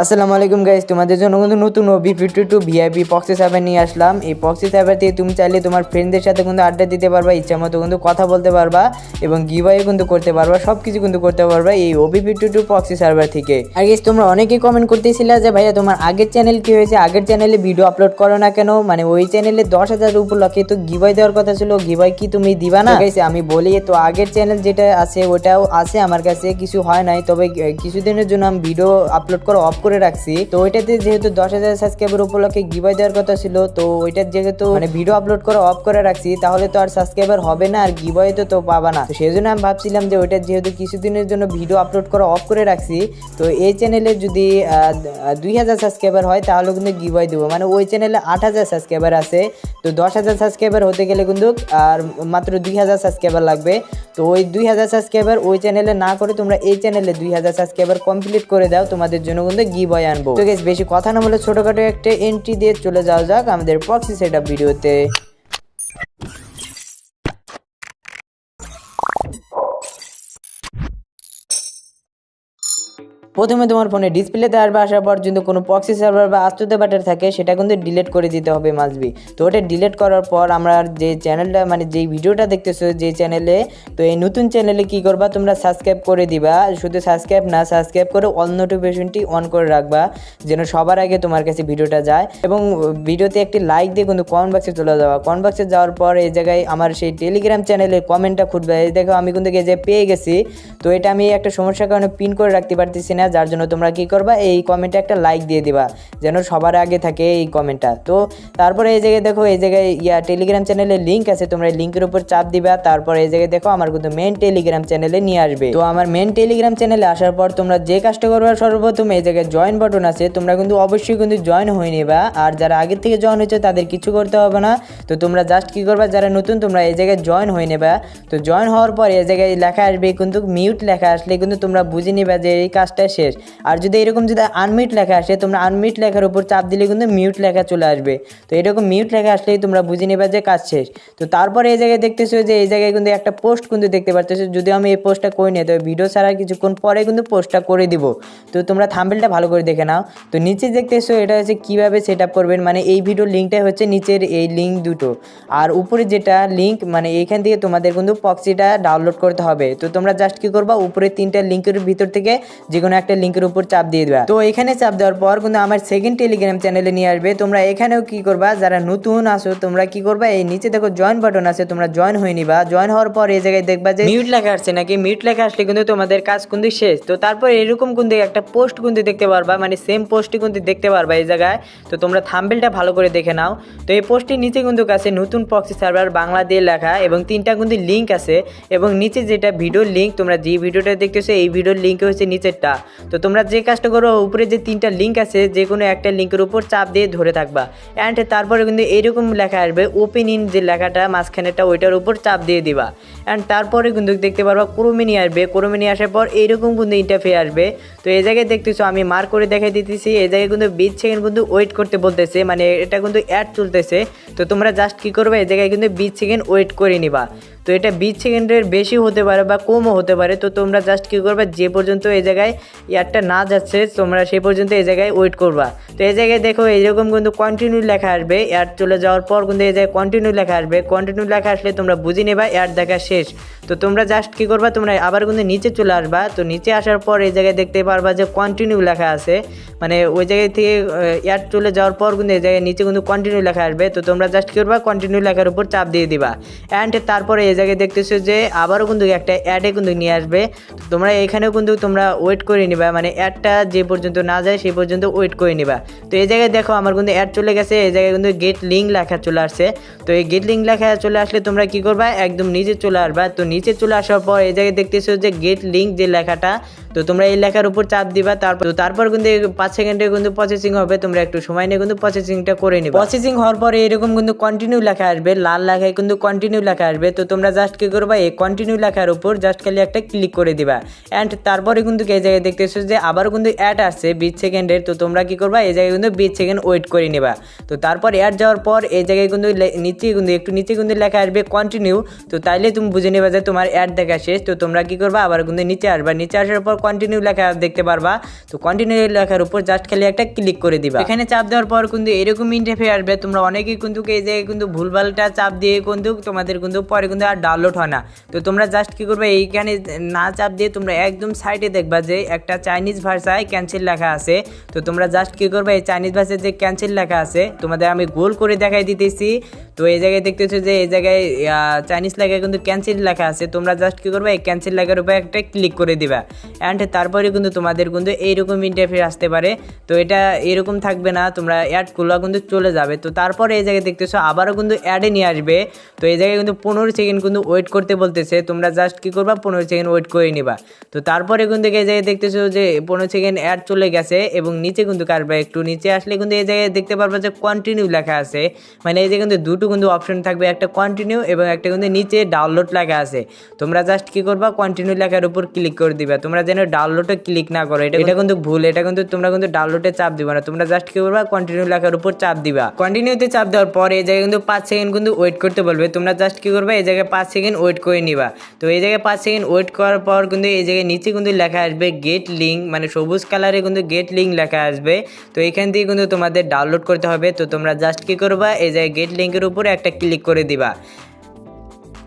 আসসালামু আলাইকুম গাইস, তোমাদের জন্য কিন্তু নতুন OB52 ভিআইপি প্রক্সি সার্ভার নিয়ে আসলাম। এই প্রক্সি সার্ভার থেকে তুমি চাইলে তোমার ফ্রেন্ডদের সাথে কিন্তু আড্ডা দিতে পারবা, ইচ্ছা মতো কিন্তু কথা বলতে পারবা এবং গিভঅ্যাও কিন্তু করতে পারবা, সব কিছু কিন্তু করতে পারবা এই OB52 প্রক্সি সার্ভার থেকে। আর গাইস, তোমরা অনেকেই কমেন্ট করতেছিলে যে ভাইয়া তোমার আগের চ্যানেল কি হয়েছে, আগের চ্যানেলে ভিডিও আপলোড করো না কেন, মানে ওই চ্যানেলে 10,000 উপলক্ষে তো গিভঅ্যাও দেওয়ার কথা ছিল, গিভঅ্যাও কি তুমি দিবা না? গাইস আমি বলি, তো আগের চ্যানেল যেটা আছে ওটাও আছে আমার কাছে, কিছু হয় নাই, তবে কিছুদিনের জন্য আমি ভিডিও আপলোড করা অফ করে রাখছি। তো ওইটাতে যেহেতু 10,000 সাবস্ক্রাইবার উপলক্ষে গিভঅ্যাও দেওয়ার কথা ছিল, তো ওইটার যেহেতু মানে ভিডিও আপলোড করা অফ করে রাখছি, তাহলে তো আর সাবস্ক্রাইবার হবে না আর গিভঅ্যাও তো পাবা না। তো সেই জন্য আমি ভাবছিলাম যে ওইটা যেহেতু কিছুদিনের জন্য ভিডিও আপলোড করা অফ করে রাখছি, তো এই চ্যানেলে যদি 2,000 সাবস্ক্রাইবার হয় তাহলে কিন্তু গিভঅ্যাও দেবো। মানে ওই চ্যানেলে 8,000 সাবস্ক্রাইবার আছে, তো 10,000 সাবস্ক্রাইবার হতে গেলে কিন্তু আর মাত্র 2,000 সাবস্ক্রাইবার লাগবে। তো ওই 2,000 সাবস্ক্রাইবার ওই চ্যানেলে না করে তোমরা এই চ্যানেলে 2,000 সাবস্ক্রাইবার কমপ্লিট করে দাও, তোমাদের জন্য কিন্তু গিভঅ্যাও আনবো। তো গাইস বেশি কথা না বলে ছোটখাটো একটা এন্ট্রি দিয়ে চলে যাওয়া যাক আমাদের প্রক্সি সেটআপ ভিডিওতে। প্রথমে তোমার ফোনে ডিসপ্লেতে আসবে, আসার পর যদি কোনো প্রক্সি সার্ভার বা আস্তুতে বাটার থাকে সেটা কিন্তু ডিলিট করে দিতে হবে মাসবি। তো ওটা ডিলিট করার পর আমরা যে চ্যানেলটা মানে যেই ভিডিওটা দেখতেছো যে চ্যানেলে, তো এই নতুন চ্যানেলে কি করবা, তোমরা সাবস্ক্রাইব করে দিবা। শুধু সাবস্ক্রাইব না, সাবস্ক্রাইব করে অল নোটিফিকেশনটি অন করে রাখবা যেন সবার আগে তোমার কাছে ভিডিওটা যায়। এবং ভিডিওতে একটি লাইক দিয়ে কিন্তু কমেন্ট বক্সে চলে যাওয়া। কমেন্ট বক্সে যাওয়ার পর এই জায়গায় আমার সেই টেলিগ্রাম চ্যানেলের কমেন্টটা খুঁজবে। এই দেখো আমি কিন্তু যে পেয়ে গেছি, তো এটা আমি একটা সমস্যার কারণে পিন করে রাখতে পারতেছি না, যার জন্য তোমরা কি করবা, এই কমেন্টে একটা লাইক দিয়ে দিবা যেন সবার আগে থাকে এই কমেন্টটা। তো তারপরে এই জায়গায় দেখো, এই জায়গায় টেলিগ্রাম চ্যানেলের লিঙ্ক আছে, তোমরা এই লিঙ্কের উপর চাপ দিবা। তারপর এই জায়গায় দেখো আমার কিন্তু মেন টেলিগ্রাম চ্যানেলে নিয়ে আসবে। তো আমার মেন টেলিগ্রাম চ্যানেলে আসার পর তোমরা যে কাজটা করবা, সর্বপ্রথম এই জায়গায় জয়েন বাটন আছে, তোমরা কিন্তু অবশ্যই কিন্তু জয়েন হয়ে নিবা। আর যারা আগে থেকে জয়েন হয়েছে তাদের কিছু করতে হবে না। তো তোমরা জাস্ট কি করবা, যারা নতুন তোমরা এই জায়গায় জয়েন হয়ে নেবা। তো জয়েন হওয়ার পর এই জায়গায় লেখা আসবে কিন্তু মিউট লেখা আসলে কিন্তু তোমরা বুঝে নিবা যে এই কাজটা শেষ। আর যদি এরকম যদি আনমিউট লেখা আসে, তোমরা আনমিউট লেখার উপর চাপ দিলে কিন্তু মিউট লেখা চলে আসবে। তো এরকম মিউট লেখা আসলেই তোমরা বুঝে নেবা যে কাজ শেষ। তো তারপরে এই জায়গায় দেখতেছো যে এই জায়গায় কিন্তু একটা পোস্ট কিন্তু দেখতে পারতেছো, যদি আমি এই পোস্টটা করে নিই, তবে ভিডিও ছাড়া কিছুক্ষণ পরে কিন্তু পোস্টটা করে দিব। তো তোমরা থাম্বনেলটা ভালো করে দেখে নাও। তো নিচে দেখতেছো এটা হচ্ছে কীভাবে সেট আপ করবেন, মানে এই ভিডিওর লিঙ্কটা হচ্ছে নিচের এই লিঙ্ক দুটো, আর উপরে যেটা লিঙ্ক মানে এইখান থেকে তোমাদের কিন্তু প্রক্সিটা ডাউনলোড করতে হবে। তো তোমরা জাস্ট কি করবা, উপরে 3টা লিঙ্কের ভিতর থেকে যে কোনো একটা লিঙ্কের উপর চাপ দিয়ে দেবা। তো এখানে চাপ দেওয়ার পর কিন্তু আমার সেকেন্ড টেলিগ্রাম চ্যানেলে নিয়ে আসবে। তোমরা এখানেও কি করবা, যারা নতুন আসো তোমরা কি করবা, এই নিচে দেখো জয়েন বাটন আছে, তোমরা জয়েন হয়ে নিবা। জয়েন হওয়ার পর এই জায়গায় দেখবা যে মিউট লেখা আসছে নাকি, মিউট লেখা আসলে কিন্তু তোমাদের কাজ কিন্তু শেষ। তো তারপর এরকম কিন্তু একটা পোস্ট কিন্তু দেখতে পারবা, মানে সেম পোস্টটি কিন্তু দেখতে পারবা এই জায়গায়। তো তোমরা থাম্বনেলটা ভালো করে দেখে নাও। তো এই পোস্টটির নিচে কিন্তু আছে নতুন প্রক্সি সার্ভার বাংলা দিয়ে লেখা এবং 3টা কিন্তু লিঙ্ক আছে, এবং নিচে যেটা ভিডিওর লিঙ্ক, তোমরা যে ভিডিওটা দেখতেছো এই ভিডিওর লিঙ্ক হচ্ছে নিচেরটা। তো তোমরা যে কাজটা করো, উপরে যে 3টা লিঙ্ক আছে যে কোনো একটা লিঙ্কের উপর চাপ দিয়ে ধরে থাকবা, অ্যান্ড তারপরে কিন্তু এরকম লেখা আসবে ওপেন ইন, যে লেখাটা মাঝখানেটা ওইটার উপর চাপ দিয়ে দিবা। অ্যান্ড তারপরে কিন্তু দেখতে পারবা ক্রোমে নিয়ে আসবে। ক্রোমে নিয়ে আসার পর এইরকম কিন্তু ইন্টারফেস আসবে। তো এই জায়গায় দেখতেছো আমি মার্ক করে দেখাই দিতেছি, এই জায়গায় কিন্তু 20 সেকেন্ড কিন্তু ওয়েট করতে বলতেছে, মানে এটা কিন্তু অ্যাড চলতেছে। তো তোমরা জাস্ট কি করবে, এই জায়গায় কিন্তু 20 সেকেন্ড ওয়েট করে নিবা। তো এটা 20 সেকেন্ডের বেশি হতে পারে বা কমও হতে পারে। তো তোমরা জাস্ট কী করবে, যে পর্যন্ত এই জায়গায় অ্যাডটা না যাচ্ছে তোমরা সেই পর্যন্ত এই জায়গায় ওয়েট করবা। তো এই জায়গায় দেখো এইরকম কিন্তু কন্টিনিউ লেখা আসবে, অ্যাড চলে যাওয়ার পর কিন্তু এই জায়গায় কন্টিনিউ লেখা আসবে। কন্টিনিউ লেখা আসলে তোমরা বুঝে নেবা অ্যাড দেখা শেষ। তো তোমরা জাস্ট কী করবা, তোমরা আবার কিন্তু নিচে চলে আসবা। তো নিচে আসার পর এই জায়গায় দেখতে পারবা যে কন্টিনিউ লেখা আছে, মানে ওই জায়গায় থেকে অ্যাড চলে যাওয়ার পর কিন্তু এই জায়গায় নিচে কিন্তু কন্টিনিউ লেখা আসবে। তো তোমরা জাস্ট কী করবা, কন্টিনিউ লেখার উপর চাপ দিয়ে দিবা। অ্যান্ড তারপরে এই জায়গায় দেখতেছো যে আবারও কিন্তু একটা অ্যাডে কিন্তু নিয়ে আসবে। তোমরা এখানেও কিন্তু তোমরা ওয়েট করে নিবা, মানে অ্যাডটা যে পর্যন্ত না যায় সেই পর্যন্ত ওয়েট করে নিবা। তো এই জায়গায় দেখো আমার কিন্তু অ্যাড চলে গেছে, এই জায়গায় কিন্তু গেট লিঙ্ক লেখা চলে আসছে। তো এই গেট লিঙ্ক লেখা চলে আসলে তোমরা কি করবা, একদম নিচে চলে আসবা। তো নিচে চলে আসার পর এই জায়গায় দেখতেছো যে গেট লিঙ্ক যে লেখাটা, তো তোমরা এই লেখার উপর চাপ দিবা। তারপর কিন্তু 5 সেকেন্ডে কিন্তু প্রসেসিং হবে, তোমরা একটু সময় নিয়ে কিন্তু প্রসেসিংটা করে নিবা। প্রসেসিং হওয়ার পরে এরকম কিন্তু কন্টিনিউ লেখা আসবে, লাল লেখায় কিন্তু কন্টিনিউ লেখা আসবে। তো তোমরা জাস্ট কি করবা, এই কন্টিনিউ লেখার উপর জাস্ট খালি একটা ক্লিক করে দিবা। অ্যান্ড তারপরে কিন্তু এই জায়গায় দেখতেছো যে আবারও কিন্তু অ্যাড আসছে 20 সেকেন্ডের। তো তোমরা কি করবা, এই জায়গায় কিন্তু 20 সেকেন্ড ওয়েট করে নিবা। তো তারপর অ্যাড যাওয়ার পর এই জায়গায় কিন্তু একটু নিচে কিন্তু লেখা আসবে কন্টিনিউ। তো তাইলে তুমি বুঝে নেবা যে তোমার অ্যাড দেখা শেষ। তো তোমরা কি করবা, আবার কিন্তু নিচে আসবা। নিচে আসার পর কন্টিনিউ লেখা দেখতে পারবা। তো কন্টিনিউ লেখার উপর জাস্ট খালি একটা ক্লিক করে দিবা। এখানে চাপ দেওয়ার পর কিন্তু এরকম ইন্টারফেস আসবে। তোমরা অনেকেই কিন্তু এই জায়গায় কিন্তু ভুলভালটা চাপ দিয়ে কিন্তু তোমাদের কিন্তু পরে কিন্তু আর ডাউনলোড হয় না। তো তোমরা জাস্ট কি করবে, এইখানে না চাপ দিয়ে তোমরা একদম সাইডে দেখবা যে একটা চাইনিজ ভাষায় ক্যান্সেল লেখা আছে। তো তোমরা জাস্ট কি করবে, এই চাইনিজ ভাষায় যে ক্যান্সেল লেখা আছে তোমাদের আমি গোল করে দেখাই দিতেছি। তো এই জায়গায় দেখতেছো যে এই জায়গায় চাইনিজ লেখায় কিন্তু ক্যান্সেল লেখা আছে। তোমরা জাস্ট কি করবে, এই ক্যান্সেল লেখার উপর একটা ক্লিক করে দিবা। অ্যান্ড তারপরে কিন্তু তোমাদের কিন্তু এইরকম ইন্টারফেস আসতে পারে। তো এটা এরকম থাকবে না, তোমরা অ্যাডগুলো কিন্তু চলে যাবে। তো তারপরে এই জায়গায় দেখতেছো আবারও কিন্তু অ্যাডে নিয়ে আসবে। তো এই জায়গায় কিন্তু 15 সেকেন্ড কিন্তু ওয়েট করতে বলতেছে। তোমরা জাস্ট কি করবা, 15 সেকেন্ড ওয়েট করে নিবা। তো তারপরে কিন্তু এই জায়গায় দেখতেছো যে 15 সেকেন্ড অ্যাড চলে গেছে এবং নিচে কিন্তু কাটবে। একটু নিচে আসলে কিন্তু এই জায়গায় দেখতে পারবা যে কন্টিনিউ লেখা আছে। মানে এই জায়গায় কিন্তু দুটো কিন্তু অপশন থাকবে, একটা কন্টিনিউ এবং একটা কিন্তু নিচে ডাউনলোড লেখা আছে। তোমরা জাস্ট কি করবা, কন্টিনিউ লেখার উপর ক্লিক করে দিবা। তোমরা যেন ডাউনলোডে ক্লিক না করো, এটা কিন্তু ভুল। এটা কিন্তু তোমরা কিন্তু ডাউনলোডে চাপ দিবা না। তোমরা জাস্ট কি করবা, কন্টিনিউ লেখার উপর চাপ দিবা। কন্টিনিউতে চাপ দেওয়ার পর এই জায়গায় কিন্তু 5 সেকেন্ড কিন্তু ওয়েট করতে বলবে। তোমরা জাস্ট কি করবে, এই জায়গায় 5 সেকেন্ড ওয়েট করে নিবা। তো এই জায়গায় 5 সেকেন্ড ওয়েট করার পর কিন্তু এই জায়গায় নিচে কিন্তু লেখা আসবে গেট লিঙ্ক, মানে সবুজ কালারে কিন্তু গেট লিঙ্ক লেখা আসবে। তো এখান থেকে কিন্তু তোমাদের ডাউনলোড করতে হবে। তো তোমরা জাস্ট কি করবা, এই জায়গায় গেট লিঙ্কের উপরে একটা ক্লিক করে দিবা।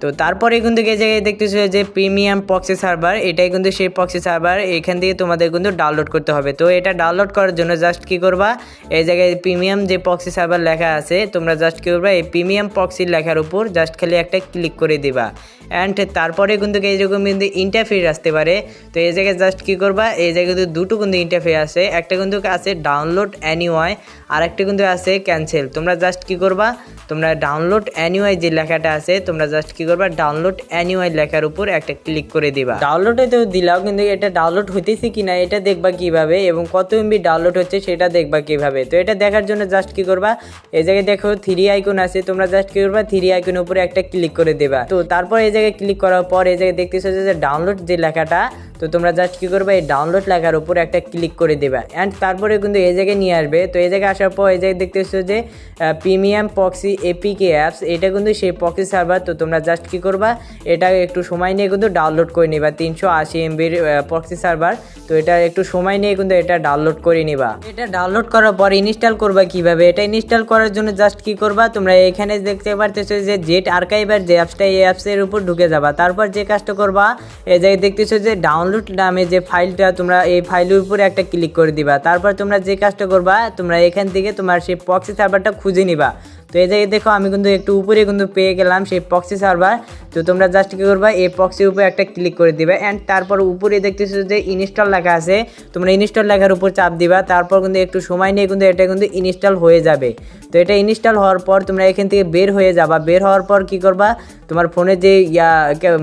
তো তারপরে কিন্তু এই জায়গায় দেখতেছো যে প্রিমিয়াম প্রক্সি সার্ভার, এটাই কিন্তু সেই প্রক্সি সার্ভার। এখান থেকে তোমাদের কিন্তু ডাউনলোড করতে হবে। তো এটা ডাউনলোড করার জন্য জাস্ট কি করবা, এই জায়গায় প্রিমিয়াম যে প্রক্সি সার্ভার লেখা আছে তোমরা জাস্ট কি করবা, এই প্রিমিয়াম প্রক্সি লেখার উপর জাস্ট খালি একটা ক্লিক করে দিবা। অ্যান্ড তারপরে কিন্তু এইরকম কিন্তু ইন্টারফেস আসতে পারে। তো এই জায়গায় জাস্ট কি করবা, এই জায়গায় কিন্তু দুটো কিন্তু ইন্টারফেস আছে। একটা কিন্তু আছে ডাউনলোড অ্যানিওয়াই, আর একটা কিন্তু আছে ক্যান্সেল। তোমরা জাস্ট কি করবা, তোমরা ডাউনলোড অ্যানিওয়াই যে লেখাটা আছে তোমরা জাস্ট কি করবা, ডাউনলোড অ্যানিওয়াই লেখার উপর একটা ক্লিক করে দিবা। ডাউনলোডে তো দিলাও, কিন্তু এটা ডাউনলোড হইতেছে কিনা এটা দেখবা কিভাবে, এবং কত এমবি ডাউনলোড হচ্ছে সেটা দেখবা কিভাবে। তো এটা দেখার জন্য জাস্ট কি করবা, এই জায়গায় দেখো 3 আইকন আছে। তোমরা জাস্ট কি করবা, 3 আইকনের উপরে একটা ক্লিক করে দেবা। তো তারপর এই জায়গায় ক্লিক করার পর এই জায়গায় দেখতেছো যে ডাউনলোড যে লেখাটা, তো তোমরা জাস্ট কি করবে, এই ডাউনলোড লেখার উপর একটা ক্লিক করে দেবা। অ্যান্ড তারপরে কিন্তু এই জায়গায় নিয়ে আসবে। তো এই জায়গায় আসার পর এই জায়গায় দেখতেছো যে প্রিমিয়াম প্রক্সি এপিকে অ্যাপস, এটা কিন্তু সেই প্রক্সি সার্ভার। তো তোমরা জাস্ট কি করবা, এটা একটু সময় নিয়ে কিন্তু ডাউনলোড করে নিবা। 380 এমবির প্রক্সি সার্ভার। তো এটা একটু সময় নিয়ে কিন্তু এটা ডাউনলোড করে নিবা। এটা ডাউনলোড করার পর ইনস্টল করবা কিভাবে, এটা ইনস্টল করার জন্য জাস্ট কি করবা, তোমরা এখানে দেখতে পারতেছো যে জেট আর্কাইভার যে অ্যাপসটা, এই অ্যাপসের উপর ঢুকে যাবা। তারপর যে কাজটা করবা, এই জায়গায় দেখতেছো যে ডাউনলোড নামে যে ফাইলটা, তোমরা এই ফাইলের উপরে একটা ক্লিক করে দিবা। তারপর তোমরা যে কাজটা করবা, তোমরা এখান থেকে তোমার সেই প্রক্সি সার্ভারটা খুঁজে নিবা। তো এই জায়গায় দেখো আমি কিন্তু একটু উপরে কিন্তু পেয়ে গেলাম সেই প্রক্সি সার্ভার। তো তোমরা জাস্ট কি করবা, এই প্রক্সির উপরে একটা ক্লিক করে দিবা। অ্যান্ড তারপর উপরে দেখতেছো যে ইনস্টল লেখা আছে, তোমরা ইনস্টল লেখার উপর চাপ দিবা। তারপর কিন্তু একটু সময় নিয়ে কিন্তু এটা কিন্তু ইনস্টল হয়ে যাবে। তো এটা ইনস্টল হওয়ার পর তোমরা এখান থেকে বের হয়ে যাবা। বের হওয়ার পর কি করবা, তোমার ফোনে যে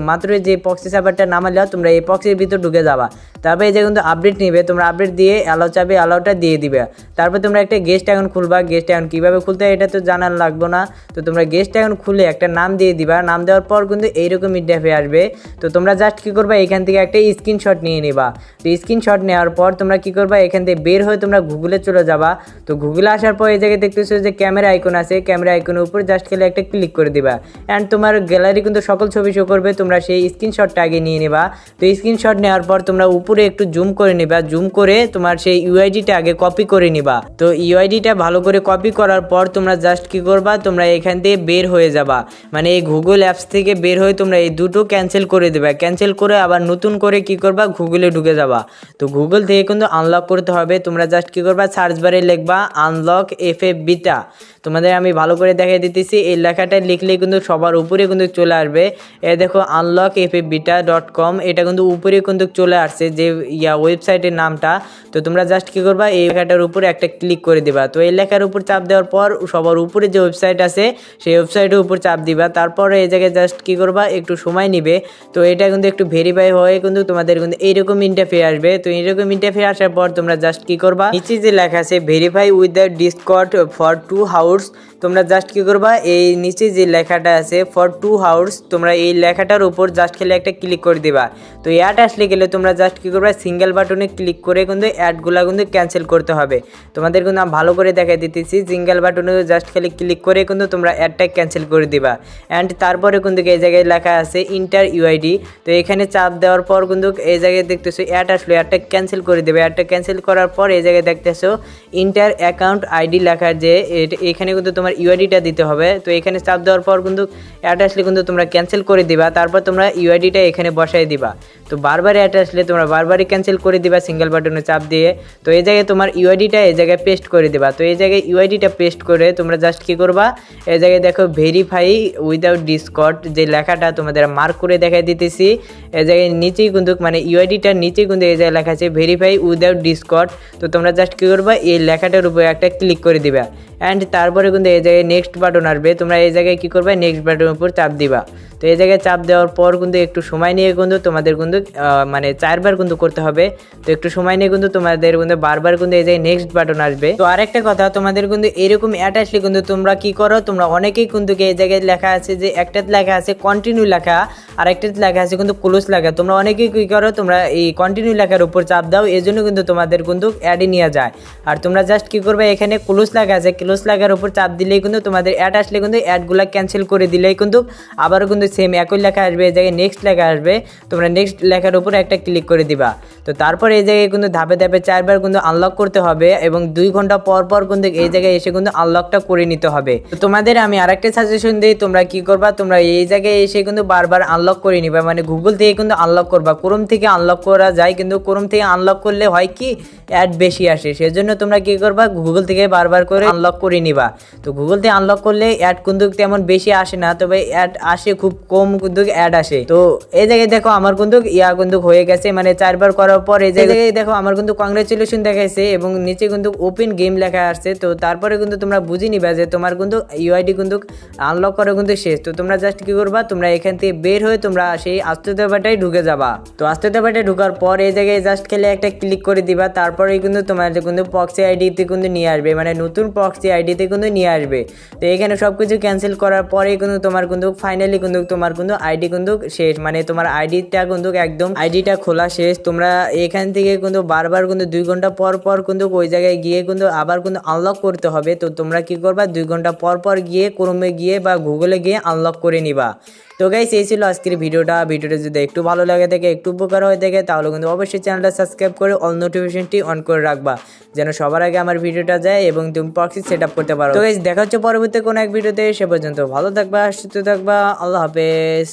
মাত্র যে প্রক্সি সার্ভারটা নামালে তোমরা এই প্রক্সির ভিতর ঢুকে যাবা। তারপরে এই যে কিন্তু আপডেট নিবে, তোমরা আপডেট দিয়ে অ্যালাউ চাবে, অ্যালাউটা দিয়ে দিবে। তারপর তোমরা একটা গেস্ট অ্যাকাউন্ট খুলবা। গেস্ট অ্যাকাউন্ট কীভাবে খুলতে হয় এটা তো জানার লাগবে না। তো তোমরা গেস্ট অ্যাকাউন্ট খুলে একটা নাম দিয়ে দিবা। নাম দেওয়ার পর কিন্তু এইরকম ইন্টারফেস আসবে। তো তোমরা জাস্ট কী করবা, এখান থেকে একটা স্ক্রিনশট নিয়ে নিবা। তো স্ক্রিনশট নেওয়ার পর তোমরা কী করবা, এখান থেকে বের হয়ে তোমরা গুগলে চলে যাবা। তো গুগলে আসার পর এই জায়গায় দেখতেছো যে ক্যামেরা আইকন আছে, ক্যামেরা আইকনের উপর জাস্ট খেলে একটা ক্লিক করে দিবা। অ্যান্ড তোমার গ্যালারি কিন্তু সকল ছবি শো করবে। তোমরা সেই স্ক্রিনশটটা আগে নিয়ে নিবা। তো স্ক্রিনশট নেওয়ার পর তোমরা উপরে একটু জুম করে নিবা। জুম করে তোমার সেই ইউআইডিটা আগে কপি করে নিবা। তো ইউআইডিটা ভালো করে কপি করার পর তোমরা জাস্ট কি করবা, তোমরা এখান থেকে বের হয়ে যাবা। মানে এই গুগল অ্যাপস থেকে বের হয়ে তোমরা এই দুটো ক্যান্সেল করে দেবা। ক্যান্সেল করে আবার নতুন করে কি করবা, গুগলে ঢুকে যাবা। তো গুগল থেকে কিন্তু আনলক করতে হবে। তোমরা জাস্ট কি করবা, সার্চ বারে লিখবা আনলক এফএফ বিটা। তোমাদের আমি ভালো করে দেখিয়ে দিতেছি, এই লেখাটা লিখলেই কিন্তু সবার উপরে কিন্তু চলে আসবে। এ দেখো unlockfbeta.com, এটা কিন্তু উপরে কিন্তু চলে আসছে যে ওয়েবসাইটের নামটা। তো তোমরা জাস্ট কি করবা, এই লেখাটার উপরে একটা ক্লিক করে দিবা। তো এই লেখার উপর চাপ দেওয়ার পর সবার উপরে যে ওয়েবসাইট আছে সেই ওয়েবসাইটের উপর চাপ দিবা। তারপরে এই জায়গায় জাস্ট কি করবা, একটু সময় নিবে। তো এটা কিন্তু একটু ভেরিফাই হয়ে কিন্তু তোমাদের কিন্তু এইরকম ইন্টারফেস আসবে। তো এইরকম ইন্টারফেস আসার পর তোমরা জাস্ট কি করবা, নিচে যে লেখা আছে verify with the Discord for 2 hours, তোমরা জাস্ট কি করবা, এই নিচে যে লেখাটা আছে ফর 2 আওয়ার্স, তোমরা এই লেখাটার উপর জাস্ট খেলে একটা ক্লিক করে দিবা। তো অ্যাড আসলে গেলে তোমরা জাস্ট কি করবা, সিঙ্গেল বাটনে ক্লিক করে কিন্তু অ্যাডগুলা কিন্তু ক্যান্সেল করতে হবে। তোমাদের কিন্তু আমি ভালো করে দেখাই দিতেছি। সিঙ্গেল বাটনে জাস্ট খালি ক্লিক করে কিন্তু তোমরা অ্যাডটা ক্যান্সেল করে দিবা। অ্যান্ড তারপরে কিন্তু এই জায়গায় লেখা আছে ইন্টার ইউআইডি, তো এখানে চাপ দেওয়ার পর কিন্তু এই জায়গায় দেখতেছো অ্যাড আসলো, অ্যাডটা ক্যান্সেল করে দেবে। অ্যাডটা ক্যান্সেল করার পর এই জায়গায় দেখতেছো ইন্টার অ্যাকাউন্ট আইডি লেখা, যে এখানে কিন্তু তোমার ইউআইডিটা দিতে হবে। তো এখানে চাপ দেওয়ার পর কিন্তু অ্যাড আসলে কিন্তু তোমরা ক্যান্সেল করে দিবা, তারপর তোমরা ইউআইডিটা এখানে বসাই দিবা। তো বারবার অ্যাড আসলে তোমরা বারবারই ক্যান্সেল করে দিবা সিঙ্গেল বাটনে চাপ দিয়ে। তো এই জায়গায় তোমার ইউআইডিটা এই জায়গায় পেস্ট করে দিবা। তো এই জায়গায় ইউআইডিটা পেস্ট করে তোমরা জাস্ট কী করবা, এই জায়গায় দেখো ভেরিফাই উইদাউট ডিসকর্ড যে লেখাটা তোমাদের মার্ক করে দেখাই দিতেছি, এই জায়গায় নিচেই কিন্তু মানে ইউআইডিটার নিচেই কিন্তু এই জায়গায় লেখা আছে ভেরিফাই উইদাউট ডিসকর্ড। তো তোমরা জাস্ট কী করবা, এই লেখাটার উপরে একটা ক্লিক করে দিবা। অ্যান্ড তারপরে কিন্তু এই জায়গায় নেক্সট বাটন আসবে, তোমরা এই জায়গায় কী করবে, নেক্সট বাটনের উপর চাপ দিবা। তো এই জায়গায় চাপ দেওয়ার পর কিন্তু একটু সময় নিয়ে কিন্তু তোমাদের কিন্তু মানে 4 বার কিন্তু করতে হবে। তো একটু সময় নিয়ে কিন্তু তোমাদের কিন্তু বারবার কিন্তু এই জায়গায় নেক্সট বাটন আসবে। তো আরেকটা কথা, তোমাদের কিন্তু এরকম অ্যাড আসলে কিন্তু তোমরা কি করো, তোমরা অনেকেই কিন্তু এই জায়গায় লেখা আছে যে একটাতে লেখা আছে কন্টিনিউ লেখা আর একটাতে লেখা আছে কিন্তু ক্লোজ লেখা, তোমরা অনেকেই কী করো, তোমরা এই কন্টিনিউ লেখার উপর চাপ দাও, এই জন্য কিন্তু তোমাদের কিন্তু অ্যাডে নিয়ে যায়। আর তোমরা জাস্ট কী করবে, এখানে ক্লোজ লেখা আছে, ক্লোজ লেখার উপর চাপ দিলেই কিন্তু তোমাদের অ্যাড আসলে কিন্তু অ্যাডগুলো ক্যান্সেল করে দিলেই কিন্তু আবারও কিন্তু সেম একই লেখা আসবে, এই জায়গায় নেক্সট লেখা আসবে, তোমরা নেক্সট লেখার উপর একটা ক্লিক করে দিবা। তো তারপর এই জায়গায় কিন্তু ধাপে ধাপে 4 বার কিন্তু আনলক করতে হবে এবং 2 ঘন্টা পর পর কিন্তু এই জায়গায় এসে কিন্তু আনলকটা করে নিতে হবে। তো তোমাদের আমি আরেকটা সাজেশন দিই, তোমরা কি করবা, তোমরা এই জায়গায় এসে কিন্তু বারবার আনলক করে নিবা, মানে গুগল থেকে কিন্তু আনলক করবা, ক্রোম থেকে আনলক করা যায় কিন্তু ক্রোম থেকে আনলক করলে হয় কি অ্যাড বেশি আসে, সেজন্য তোমরা কি করবা, গুগল থেকে বারবার করে আনলক করে নিবা। তো গুগল থেকে আনলক করলে অ্যাড কিন্তু তেমন বেশি আসে না, তবে অ্যাড আসে খুব কম কিন্তু অ্যাড আসে। তো এই জায়গায় দেখো আমার কিন্তু কিন্তু হয়ে গেছে, মানে 4 বার করার পর এই জায়গায় দেখো আমার কিন্তু কংগ্রেচুলেশন দেখাইছে এবং নিচে কিন্তু ওপেন গেম লেখা আসছে। তো তারপরে কিন্তু তোমরা বুঝে নিবা যে তোমার কিন্তু ইউআইডি কিন্তু আনলক করা কিন্তু শেষ। তো তোমরা জাস্ট কি করবা, তোমরা এখান থেকে বের হয়ে তোমরা সেই আস্তে বাটায় ঢুকে যাবা। তো আস্তে বাটায় ঢোকার পর এই জায়গায় জাস্ট খেলে একটা ক্লিক করে দিবা, তারপরে কিন্তু তোমার কিন্তু প্রক্সি আইডিতে কিন্তু নিয়ে আসবে, মানে নতুন প্রক্সি আইডিতে কিন্তু নিয়ে আসবে। তো এখানে সব কিছু ক্যান্সেল করার পরে কিন্তু তোমার কিন্তু ফাইনালি কিন্তু তোমার কিন্তু আইডি কিন্তু শেষ, মানে তোমার আইডিটা কিন্তু একদম আইডিটা খোলা শেষ। তোমরা এখান থেকে কিন্তু বারবার কিন্তু 2 ঘন্টা পর পর কিন্তু ওই জায়গায় গিয়ে কিন্তু আবার কিন্তু আনলক করতে হবে। তো তোমরা কি করবা, 2 ঘন্টা পর পর গিয়ে ক্রোমে গিয়ে বা গুগলে গিয়ে আনলক করে নিবা। তো গাইস এই ছিল আজকের ভিডিওটা যদি একটু ভালো লাগে থাকে, একটু উপকার হয়ে থাকে, তাহলে কিন্তু অবশ্যই চ্যানেলটা সাবস্ক্রাইব করে অল নোটিফিকেশনটি অন করে রাখবা, যেন সবার আগে আমার ভিডিওটা যায় এবং তুমি প্রক্সি সেট আপ করতে পারো। তো গাইস দেখা হচ্ছে পরবর্তী কোনো এক ভিডিওতে, সে পর্যন্ত ভালো থাকবা, সুস্থ থাকবা, আল্লাহ হাফেজ।